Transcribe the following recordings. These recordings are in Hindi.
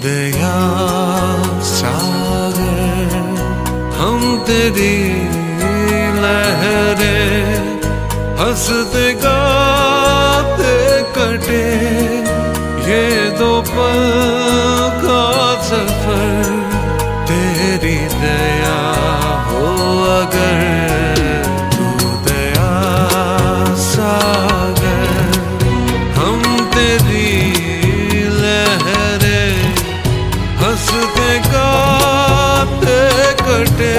दया सागर हम तेरी लहरें हंसते गाते कटे ये दो पल का सफर तेरी दया हो अगर तू दया सागर हम तेरी लहरें हंसते गाते कटे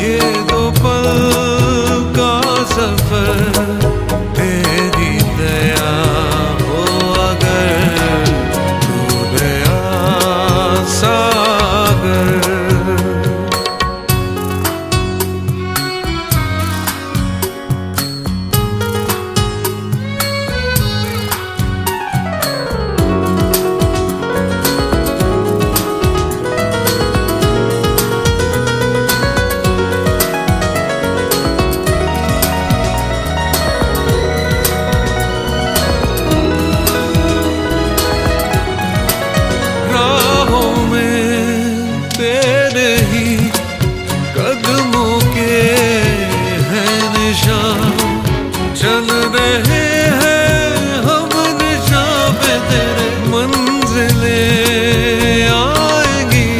ये दो पल का सफर तेरी दया हो अगर तू दया सागर। तेरे ही कदमों के हैं निशान चल रहे हैं हम निशान पे तेरे मंजिलें आएंगी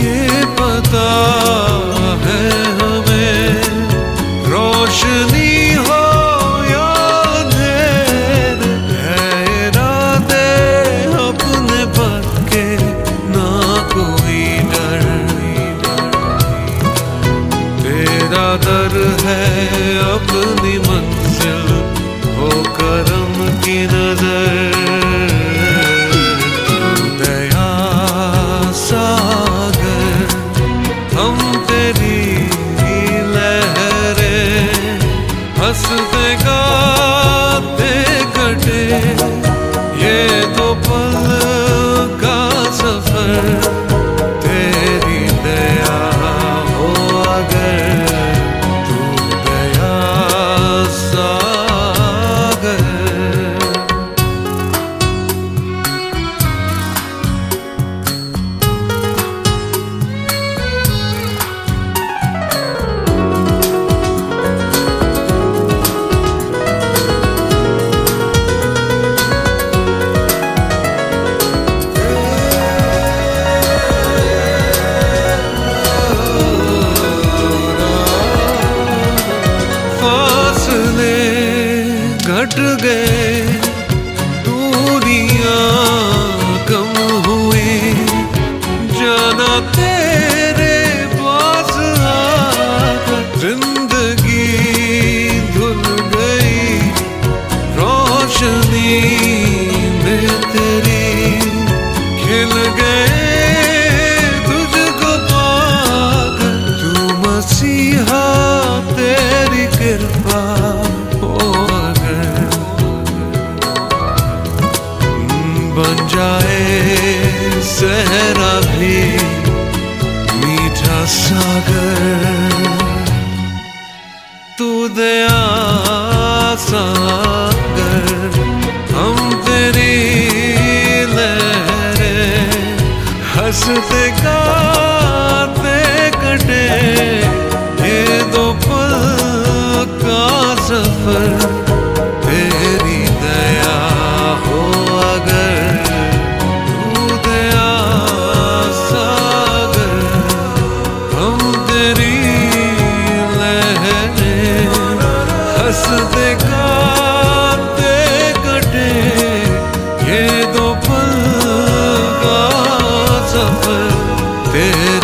ये पता है हमें रोशनी हो या अंधेरे है इरादे अपने पक्के ना कोई तेरा दर है अपनी मंजिल हो करम की नजर तू दया सागर हम तेरी लहरें हंसते गाते कटे ये तो पल का सफर तेरी दया हो अगर घट गए दूरियां कम हुई जाना तेरे पास आकर जिंदगी धुल गई रोशनी में तेरी खिल गए तुझको पाकर तू मसीहा तेरी कृपा बन जाए सहरा भी मीठा सागर तू दया सागर हम तेरी लहरें हंसते गाते कटे ये दो पल का सफर तेरी दया हो अगर तू दया सागर हम तेरी लहरें हंसते गाते कटे ये दो पल का सफर तेरे